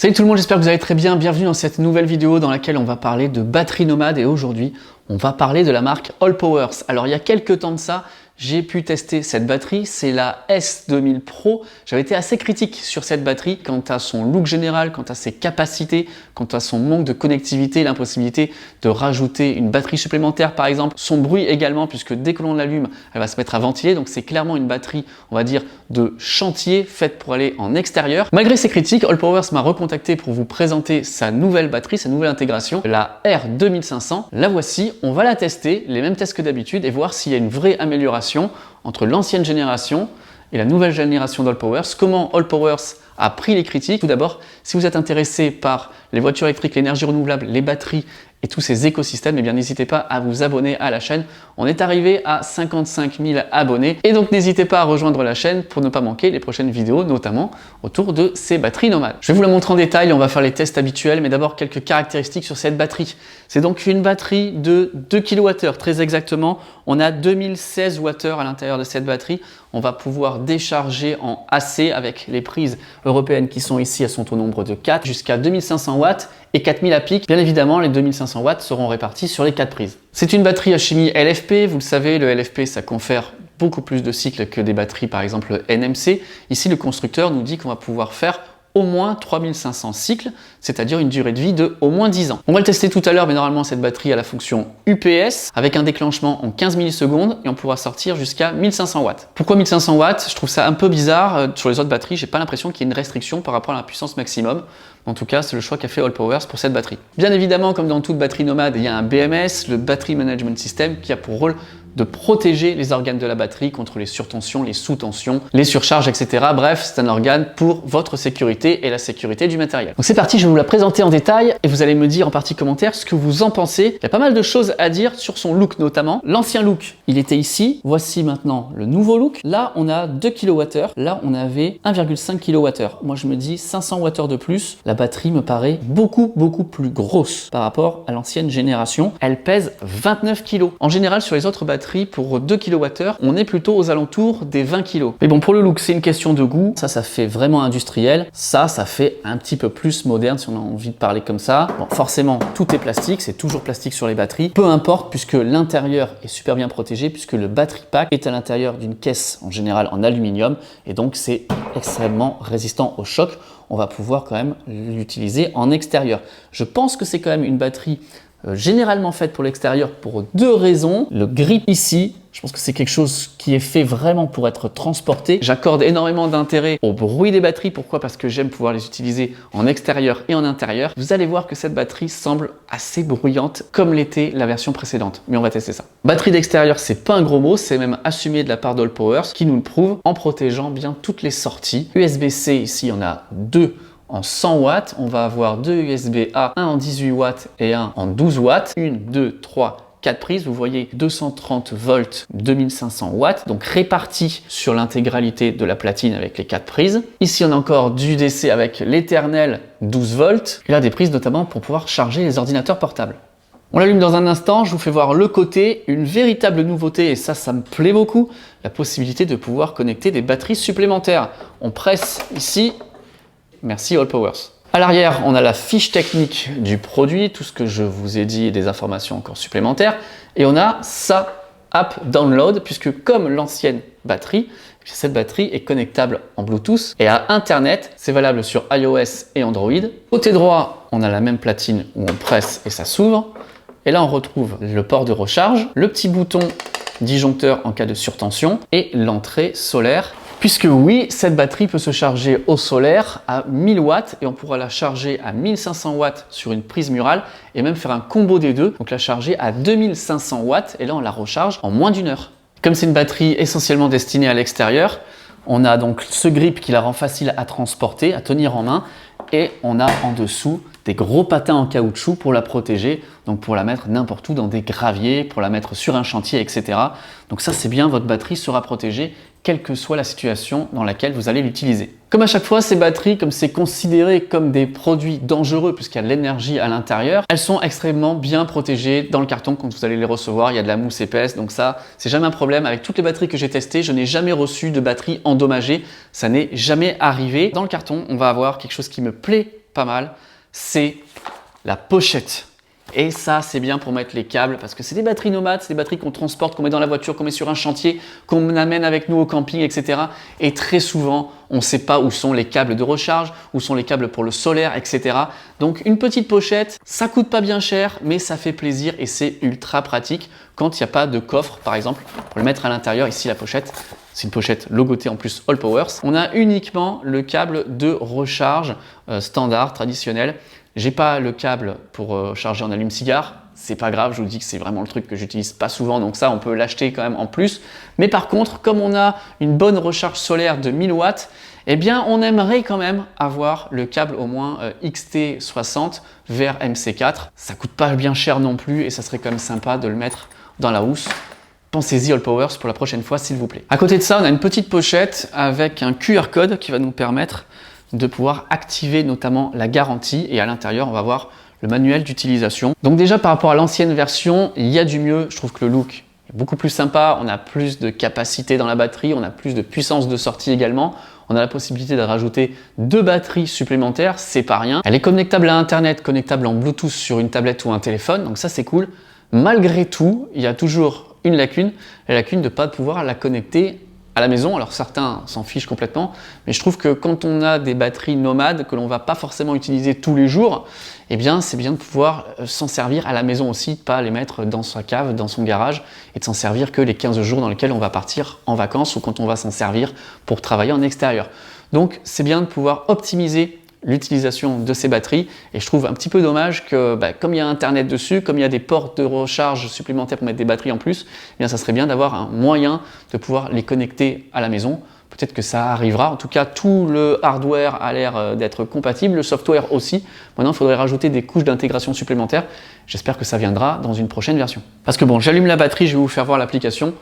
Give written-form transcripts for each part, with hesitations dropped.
Salut tout le monde, j'espère que vous allez très bien. Bienvenue dans cette nouvelle vidéo dans laquelle on va parler de batterie nomade et aujourd'hui, on va parler de la marque Allpowers. Alors il y a quelques temps de ça, j'ai pu tester cette batterie, c'est la S2000 Pro. J'avais été assez critique sur cette batterie quant à son look général, quant à ses capacités, quant à son manque de connectivité, l'impossibilité de rajouter une batterie supplémentaire par exemple, son bruit également puisque dès que l'on l'allume, elle va se mettre à ventiler, donc c'est clairement une batterie, on va dire, de chantier faite pour aller en extérieur. Malgré ces critiques, Allpowers m'a recontacté pour vous présenter sa nouvelle batterie, sa nouvelle intégration, la R2500. La voici, on va la tester, les mêmes tests que d'habitude et voir s'il y a une vraie amélioration entre l'ancienne génération et la nouvelle génération d'Allpowers. Comment Allpowers a pris les critiques. Tout d'abord, si vous êtes intéressé par les voitures électriques, l'énergie renouvelable, les batteries et tous ces écosystèmes, eh bien n'hésitez pas à vous abonner à la chaîne. On est arrivé à 55 000 abonnés et donc n'hésitez pas à rejoindre la chaîne pour ne pas manquer les prochaines vidéos, notamment autour de ces batteries nomades. Je vais vous la montrer en détail, on va faire les tests habituels, mais d'abord quelques caractéristiques sur cette batterie. C'est donc une batterie de 2 kWh, très exactement. On a 2016 Wh à l'intérieur de cette batterie. On va pouvoir décharger en AC avec les prises européennes qui sont ici, elles sont au nombre de 4, jusqu'à 2500 watts et 4000 à pic. Bien évidemment, les 2500 watts seront répartis sur les 4 prises. C'est une batterie à chimie LFP. Vous le savez, le LFP, ça confère beaucoup plus de cycles que des batteries, par exemple NMC. Ici, le constructeur nous dit qu'on va pouvoir faire au moins 3500 cycles, c'est-à-dire une durée de vie de au moins 10 ans. On va le tester tout à l'heure, mais normalement cette batterie a la fonction UPS avec un déclenchement en 15 millisecondes et on pourra sortir jusqu'à 1500 watts. Pourquoi 1500 watts? Je trouve ça un peu bizarre. Sur les autres batteries, j'ai pas l'impression qu'il y ait une restriction par rapport à la puissance maximum. En tout cas, c'est le choix qu'a fait Allpowers pour cette batterie. Bien évidemment, comme dans toute batterie nomade, il y a un BMS, le Battery Management System, qui a pour rôle de protéger les organes de la batterie contre les surtensions, les sous-tensions, les surcharges, etc. Bref, c'est un organe pour votre sécurité et la sécurité du matériel. Donc c'est parti, je vais vous la présenter en détail et vous allez me dire en partie commentaire ce que vous en pensez. Il y a pas mal de choses à dire sur son look notamment. L'ancien look, il était ici. Voici maintenant le nouveau look. Là, on a 2 kWh. Là, on avait 1,5 kWh. Moi, je me dis 500 Wh de plus. La batterie me paraît beaucoup plus grosse par rapport à l'ancienne génération. Elle pèse 29 kg. En général, sur les autres batteries, pour 2 kWh, on est plutôt aux alentours des 20 kg. Mais bon, pour le look, c'est une question de goût. Ça fait vraiment industriel. Ça fait un petit peu plus moderne si on a envie de parler comme ça. Bon, forcément, tout est plastique. C'est toujours plastique sur les batteries. Peu importe, puisque l'intérieur est super bien protégé, puisque le battery pack est à l'intérieur d'une caisse, en général en aluminium. Et donc, c'est extrêmement résistant au choc. On va pouvoir quand même l'utiliser en extérieur. Je pense que c'est quand même une batterie généralement faite pour l'extérieur pour deux raisons. Le grip ici, je pense que c'est quelque chose qui est fait vraiment pour être transporté. J'accorde énormément d'intérêt au bruit des batteries. Pourquoi? Parce que j'aime pouvoir les utiliser en extérieur et en intérieur. Vous allez voir que cette batterie semble assez bruyante comme l'était la version précédente. Mais on va tester ça. Batterie d'extérieur, c'est pas un gros mot, c'est même assumé de la part d'Allpowers qui nous le prouve en protégeant bien toutes les sorties. USB-C, ici, on a deux en 100 watts, on va avoir deux USB-A, un en 18 watts et un en 12 watts. 1, 2, 3, 4 prises, vous voyez 230 volts, 2500 watts, donc répartis sur l'intégralité de la platine avec les 4 prises. Ici, on a encore du DC avec l'éternel 12 volts, et là des prises notamment pour pouvoir charger les ordinateurs portables. On l'allume dans un instant, je vous fais voir le côté, une véritable nouveauté, et ça me plaît beaucoup, la possibilité de pouvoir connecter des batteries supplémentaires. On presse ici. Merci Allpowers. À l'arrière, on a la fiche technique du produit, tout ce que je vous ai dit et des informations encore supplémentaires. Et on a sa app download, puisque comme l'ancienne batterie, cette batterie est connectable en Bluetooth et à Internet. C'est valable sur iOS et Android. Côté droit, on a la même platine où on presse et ça s'ouvre. Et là, on retrouve le port de recharge, le petit bouton disjoncteur en cas de surtension et l'entrée solaire. Puisque oui, cette batterie peut se charger au solaire à 1000 watts et on pourra la charger à 1500 watts sur une prise murale et même faire un combo des deux, donc la charger à 2500 watts et là on la recharge en moins d'1 heure. Comme c'est une batterie essentiellement destinée à l'extérieur, on a donc ce grip qui la rend facile à transporter, à tenir en main et on a en dessous des gros patins en caoutchouc pour la protéger, donc pour la mettre n'importe où dans des graviers, pour la mettre sur un chantier, etc. Donc ça c'est bien, votre batterie sera protégée quelle que soit la situation dans laquelle vous allez l'utiliser. Comme à chaque fois, ces batteries, comme c'est considéré comme des produits dangereux puisqu'il y a de l'énergie à l'intérieur, elles sont extrêmement bien protégées dans le carton quand vous allez les recevoir. Il y a de la mousse épaisse, donc ça, c'est jamais un problème. Avec toutes les batteries que j'ai testées, je n'ai jamais reçu de batterie endommagée. Ça n'est jamais arrivé. Dans le carton, on va avoir quelque chose qui me plaît pas mal, c'est la pochette. Et ça, c'est bien pour mettre les câbles parce que c'est des batteries nomades, c'est des batteries qu'on transporte, qu'on met dans la voiture, qu'on met sur un chantier, qu'on amène avec nous au camping, etc. Et très souvent, on ne sait pas où sont les câbles de recharge, où sont les câbles pour le solaire, etc. Donc une petite pochette, ça coûte pas bien cher, mais ça fait plaisir et c'est ultra pratique quand il n'y a pas de coffre, par exemple, pour le mettre à l'intérieur. Ici, la pochette, c'est une pochette logotée en plus Allpowers. On a uniquement le câble de recharge standard, traditionnel. J'ai pas le câble pour charger en allume-cigare, c'est pas grave, je vous dis que c'est vraiment le truc que j'utilise pas souvent, donc ça on peut l'acheter quand même en plus. Mais par contre, comme on a une bonne recharge solaire de 1000 watts, eh bien on aimerait quand même avoir le câble au moins XT60 vers MC4. Ça coûte pas bien cher non plus et ça serait quand même sympa de le mettre dans la housse. Pensez-y Allpowers pour la prochaine fois s'il vous plaît. À côté de ça, on a une petite pochette avec un QR code qui va nous permettre de pouvoir activer notamment la garantie et à l'intérieur on va voir le manuel d'utilisation. Donc déjà par rapport à l'ancienne version, il y a du mieux, je trouve que le look est beaucoup plus sympa, on a plus de capacité dans la batterie, on a plus de puissance de sortie également, on a la possibilité de rajouter 2 batteries supplémentaires, c'est pas rien. Elle est connectable à internet, connectable en Bluetooth sur une tablette ou un téléphone, donc ça c'est cool. Malgré tout, il y a toujours une lacune, la lacune de ne pas pouvoir la connecter à la maison. Alors certains s'en fichent complètement, mais je trouve que quand on a des batteries nomades que l'on va pas forcément utiliser tous les jours, eh bien c'est bien de pouvoir s'en servir à la maison aussi, de pas les mettre dans sa cave, dans son garage, et de s'en servir que les 15 jours dans lesquels on va partir en vacances ou quand on va s'en servir pour travailler en extérieur. Donc c'est bien de pouvoir optimiser l'utilisation de ces batteries et je trouve un petit peu dommage que comme il y a internet dessus, comme il y a des ports de recharge supplémentaires pour mettre des batteries en plus, eh bien ça serait bien d'avoir un moyen de pouvoir les connecter à la maison. Peut-être que ça arrivera, en tout cas tout le hardware a l'air d'être compatible, le software aussi. Maintenant il faudrait rajouter des couches d'intégration supplémentaires, j'espère que ça viendra dans une prochaine version. Parce que bon, j'allume la batterie, je vais vous faire voir l'application,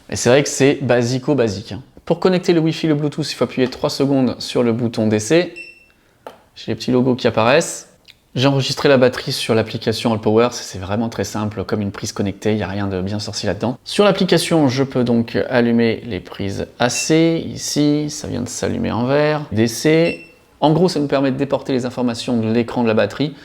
et c'est vrai que c'est basico-basique. Pour connecter le Wi-Fi, le Bluetooth, il faut appuyer 3 secondes sur le bouton DC. J'ai les petits logos qui apparaissent. J'ai enregistré la batterie sur l'application Allpowers, c'est vraiment très simple, comme une prise connectée, il n'y a rien de bien sorcier là-dedans. Sur l'application, je peux donc allumer les prises AC, ici, ça vient de s'allumer en vert, DC. En gros, ça nous permet de déporter les informations de l'écran de la batterie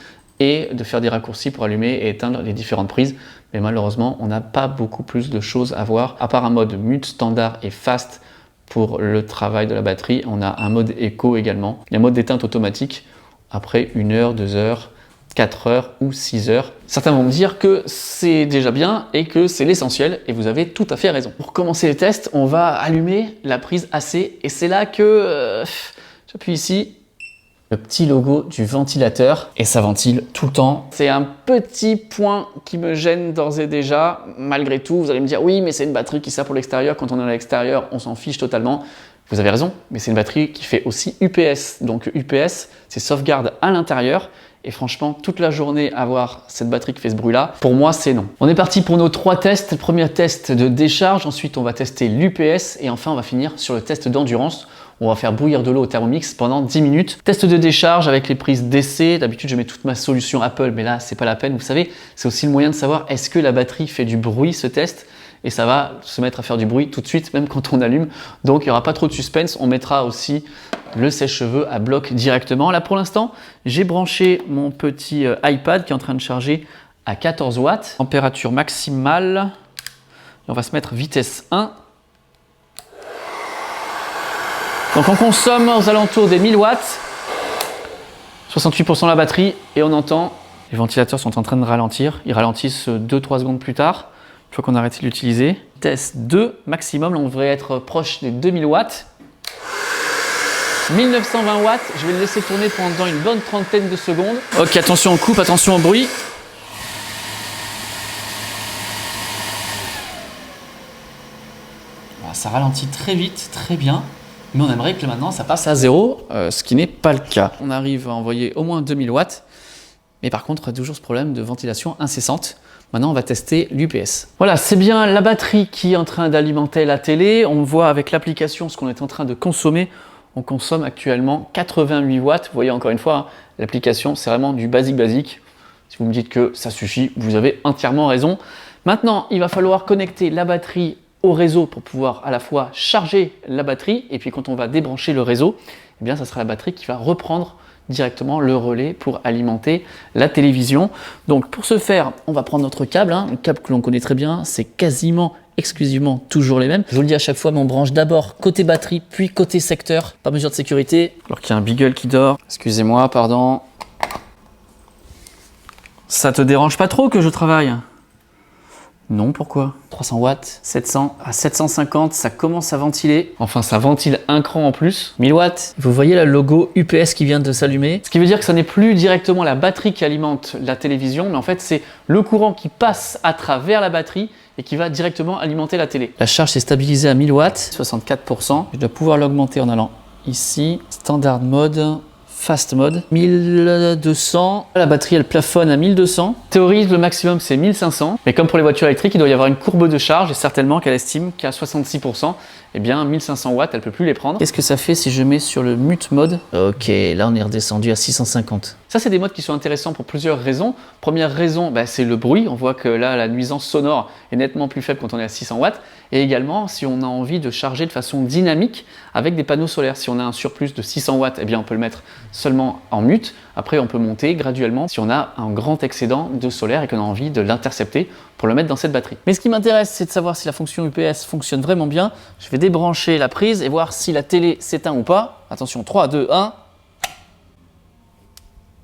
et de faire des raccourcis pour allumer et éteindre les différentes prises. Mais malheureusement, on n'a pas beaucoup plus de choses à voir, à part un mode mute standard et fast pour le travail de la batterie. On a un mode éco également, il y a un mode d'éteinte automatique après 1 heure, 2 heures, 4 heures ou 6 heures. Certains vont me dire que c'est déjà bien et que c'est l'essentiel et vous avez tout à fait raison. Pour commencer les tests, on va allumer la prise AC et c'est là que j'appuie ici, le petit logo du ventilateur et ça ventile tout le temps. C'est un petit point qui me gêne d'ores et déjà. Malgré tout, vous allez me dire oui, mais c'est une batterie qui sert pour l'extérieur. Quand on est à l'extérieur, on s'en fiche totalement. Vous avez raison, mais c'est une batterie qui fait aussi UPS. Donc UPS, c'est sauvegarde à l'intérieur. Et franchement, toute la journée, avoir cette batterie qui fait ce bruit-là, pour moi, c'est non. On est parti pour nos 3 tests. Le premier test de décharge, ensuite on va tester l'UPS et enfin on va finir sur le test d'endurance. On va faire bouillir de l'eau au Thermomix pendant 10 minutes. Test de décharge avec les prises DC. D'habitude, je mets toute ma solution Apple, mais là, c'est pas la peine. Vous savez, c'est aussi le moyen de savoir est-ce que la batterie fait du bruit, ce test. Et ça va se mettre à faire du bruit tout de suite, même quand on allume. Donc, il n'y aura pas trop de suspense. On mettra aussi le sèche-cheveux à bloc directement. Là, pour l'instant, j'ai branché mon petit iPad qui est en train de charger à 14 watts. Température maximale. Et on va se mettre vitesse 1. Donc on consomme aux alentours des 1000 watts, 68% la batterie et on entend les ventilateurs sont en train de ralentir. Ils ralentissent 2-3 secondes plus tard, une fois qu'on a arrêté de l'utiliser. Test 2 maximum, là on devrait être proche des 2000 watts. 1920 watts, je vais le laisser tourner pendant une bonne trentaine de secondes. Ok, attention on coupe, attention au bruit. Voilà, ça ralentit très vite, très bien. Mais on aimerait que maintenant ça passe à 0, ce qui n'est pas le cas. On arrive à envoyer au moins 2000 watts, mais par contre, toujours ce problème de ventilation incessante. Maintenant, on va tester l'UPS. Voilà, c'est bien la batterie qui est en train d'alimenter la télé. On voit avec l'application ce qu'on est en train de consommer. On consomme actuellement 88 watts. Vous voyez encore une fois, hein, l'application, c'est vraiment du basique. Si vous me dites que ça suffit, vous avez entièrement raison. Maintenant, il va falloir connecter la batterie au réseau pour pouvoir à la fois charger la batterie et puis quand on va débrancher le réseau, eh bien ça sera la batterie qui va reprendre directement le relais pour alimenter la télévision. Donc pour ce faire, on va prendre notre câble, le câble que l'on connaît très bien, c'est quasiment exclusivement toujours les mêmes. Je vous le dis à chaque fois, mais on branche d'abord côté batterie, puis côté secteur, par mesure de sécurité. Alors qu'il y a un Beagle qui dort. Excusez-moi, pardon. Ça te dérange pas trop que je travaille? Non, pourquoi? 300 watts, 700 à 750, ça commence à ventiler. Enfin, ça ventile un cran en plus. 1000 watts. Vous voyez le logo UPS qui vient de s'allumer. Ce qui veut dire que ce n'est plus directement la batterie qui alimente la télévision, mais en fait, c'est le courant qui passe à travers la batterie et qui va directement alimenter la télé. La charge est stabilisée à 1000 watts, 64%. Je dois pouvoir l'augmenter en allant ici, standard mode, fast mode, 1200. La batterie, elle plafonne à 1200. Théorie, le maximum, c'est 1500. Mais comme pour les voitures électriques, il doit y avoir une courbe de charge et certainement qu'elle estime qu'à 66%, eh bien, 1500 watts, elle peut plus les prendre. Qu'est-ce que ça fait si je mets sur le mute mode? Ok, là, on est redescendu à 650. Ça, c'est des modes qui sont intéressants pour plusieurs raisons. Première raison, c'est le bruit. On voit que là, la nuisance sonore est nettement plus faible quand on est à 600 watts. Et également, si on a envie de charger de façon dynamique avec des panneaux solaires. Si on a un surplus de 600 watts, eh bien, on peut le mettre seulement en mute. Après, on peut monter graduellement si on a un grand excédent de solaire et qu'on a envie de l'intercepter pour le mettre dans cette batterie. Mais ce qui m'intéresse, c'est de savoir si la fonction UPS fonctionne vraiment bien. Je vais débrancher la prise et voir si la télé s'éteint ou pas. Attention, 3, 2, 1.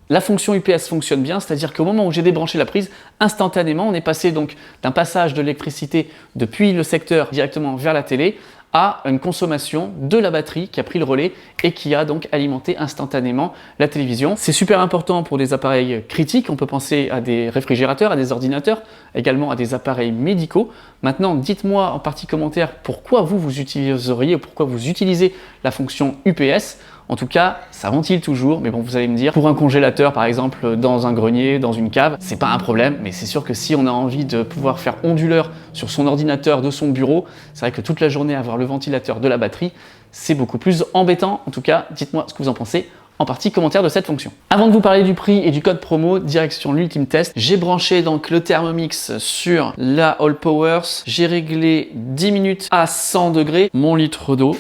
La fonction UPS fonctionne bien, c'est-à-dire qu'au moment où j'ai débranché la prise, instantanément, on est passé donc d'un passage de l'électricité depuis le secteur directement vers la télé à une consommation de la batterie qui a pris le relais et qui a donc alimenté instantanément la télévision. C'est super important pour des appareils critiques. On peut penser à des réfrigérateurs, à des ordinateurs, également à des appareils médicaux. Maintenant, dites-moi en partie commentaire pourquoi vous utiliseriez, pourquoi vous utilisez la fonction UPS. En tout cas, ça ventile toujours, mais bon, vous allez me dire, pour un congélateur par exemple, dans un grenier, dans une cave, c'est pas un problème, mais c'est sûr que si on a envie de pouvoir faire onduleur sur son ordinateur de son bureau, c'est vrai que toute la journée avoir le ventilateur de la batterie, c'est beaucoup plus embêtant. En tout cas, dites-moi ce que vous en pensez en partie commentaire de cette fonction. Avant de vous parler du prix et du code promo, direction l'ultime test, j'ai branché donc le Thermomix sur la All Powers, j'ai réglé 10 minutes à 100 degrés, mon litre d'eau,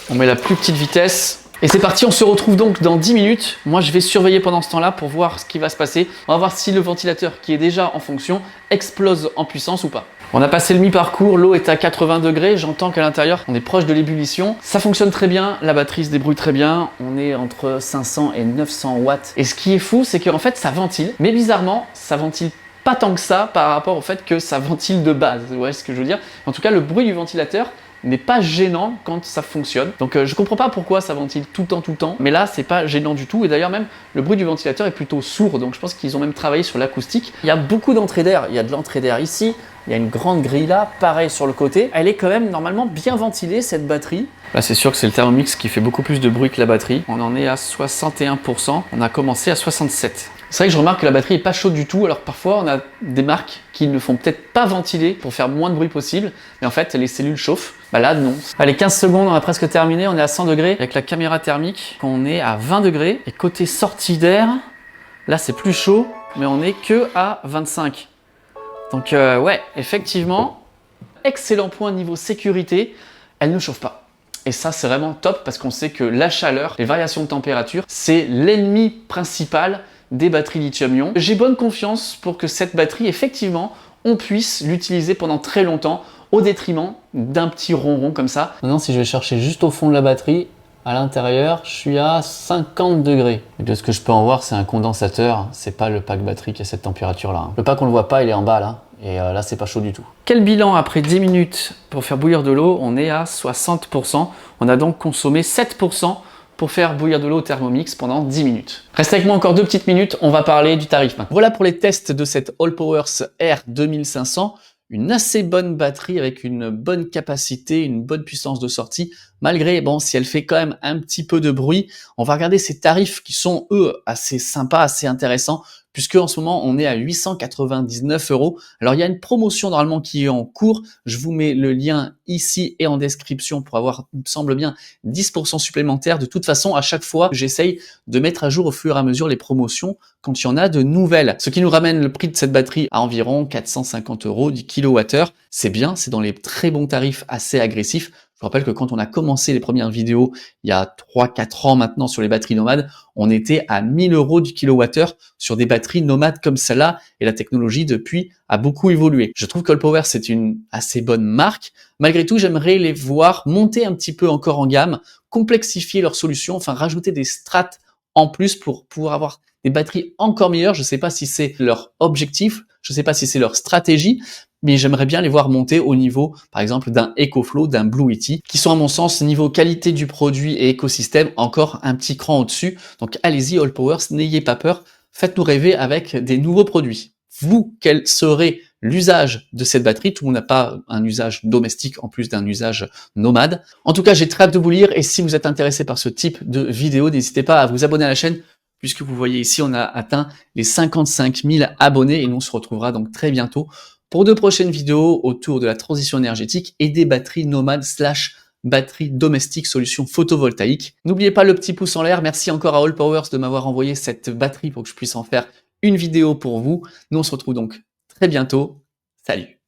on met la plus petite vitesse. Et c'est parti, on se retrouve donc dans 10 minutes. Moi, je vais surveiller pendant ce temps-là pour voir ce qui va se passer. On va voir si le ventilateur qui est déjà en fonction explose en puissance ou pas. On a passé le mi-parcours, l'eau est à 80 degrés. J'entends qu'à l'intérieur, on est proche de l'ébullition. Ça fonctionne très bien, la batterie se débrouille très bien. On est entre 500 et 900 watts. Et ce qui est fou, c'est qu'en fait, ça ventile. Mais bizarrement, ça ventile pas tant que ça par rapport au fait que ça ventile de base. Vous voyez ce que je veux dire? En tout cas, le bruit du ventilateur n'est pas gênant quand ça fonctionne. Donc je comprends pas pourquoi ça ventile tout le temps, mais là c'est pas gênant du tout. Et d'ailleurs même le bruit du ventilateur est plutôt sourd, donc je pense qu'ils ont même travaillé sur l'acoustique. Il y a beaucoup d'entrées d'air, il y a de l'entrée d'air ici, il y a une grande grille là, pareil sur le côté. Elle est quand même normalement bien ventilée cette batterie. Là c'est sûr que c'est le Thermomix qui fait beaucoup plus de bruit que la batterie. On en est à 61%, on a commencé à 67%. C'est vrai que je remarque que la batterie est pas chaude du tout, alors parfois on a des marques qui ne font peut-être pas ventiler pour faire moins de bruit possible, mais en fait les cellules chauffent. Là non. Allez, 15 secondes, on a presque terminé, on est à 100 degrés. Avec la caméra thermique, on est à 20 degrés. Et côté sortie d'air, là c'est plus chaud, mais on est que à 25. Donc ouais, effectivement, excellent point niveau sécurité, elle ne chauffe pas. Et ça, c'est vraiment top parce qu'on sait que la chaleur, les variations de température, c'est l'ennemi principal des batteries lithium-ion. J'ai bonne confiance pour que cette batterie, effectivement, on puisse l'utiliser pendant très longtemps au détriment d'un petit ronron comme ça. Maintenant, si je vais chercher juste au fond de la batterie, à l'intérieur, je suis à 50 degrés. Et de ce que je peux en voir, c'est un condensateur. C'est pas le pack batterie qui a cette température-là. Le pack, on le voit pas, il est en bas là. Et là, c'est pas chaud du tout. Quel bilan après 10 minutes pour faire bouillir de l'eau? On est à 60%. On a donc consommé 7% pour faire bouillir de l'eau au Thermomix pendant 10 minutes. Reste avec moi encore 2 petites minutes, on va parler du tarif maintenant. Voilà pour les tests de cette All Powers R2500. Une assez bonne batterie avec une bonne capacité, une bonne puissance de sortie, malgré, bon, si elle fait quand même un petit peu de bruit. On va regarder ces tarifs qui sont, eux, assez sympas, assez intéressants, puisque en ce moment, on est à 899 €. Alors, il y a une promotion normalement qui est en cours. Je vous mets le lien ici et en description pour avoir, il me semble bien, 10% supplémentaires. De toute façon, à chaque fois, j'essaye de mettre à jour au fur et à mesure les promotions quand il y en a de nouvelles. Ce qui nous ramène le prix de cette batterie à environ 450 € du kWh. C'est bien, c'est dans les très bons tarifs assez agressifs. Je rappelle que quand on a commencé les premières vidéos, il y a 3-4 ans maintenant sur les batteries nomades, on était à 1000 € du kilowattheure sur des batteries nomades comme celle-là, et la technologie depuis a beaucoup évolué. Je trouve qu'AllPower c'est une assez bonne marque. Malgré tout, j'aimerais les voir monter un petit peu encore en gamme, complexifier leurs solutions, enfin rajouter des strates en plus pour pouvoir avoir des batteries encore meilleures. Je ne sais pas si c'est leur objectif, je ne sais pas si c'est leur stratégie, mais j'aimerais bien les voir monter au niveau, par exemple, d'un EcoFlow, d'un Blue Yeti, qui sont à mon sens, niveau qualité du produit et écosystème, encore un petit cran au-dessus. Donc allez-y, AllPowers, n'ayez pas peur, faites-nous rêver avec des nouveaux produits. Vous, quel serait l'usage de cette batterie? Tout le monde n'a pas un usage domestique en plus d'un usage nomade. En tout cas, j'ai très hâte de vous lire, et si vous êtes intéressé par ce type de vidéo, n'hésitez pas à vous abonner à la chaîne, puisque vous voyez ici, on a atteint les 55 000 abonnés, et nous on se retrouvera donc très bientôt pour de prochaines vidéos autour de la transition énergétique et des batteries nomades / batteries domestiques solutions photovoltaïques. N'oubliez pas le petit pouce en l'air. Merci encore à AllPowers de m'avoir envoyé cette batterie pour que je puisse en faire une vidéo pour vous. Nous on se retrouve donc très bientôt. Salut!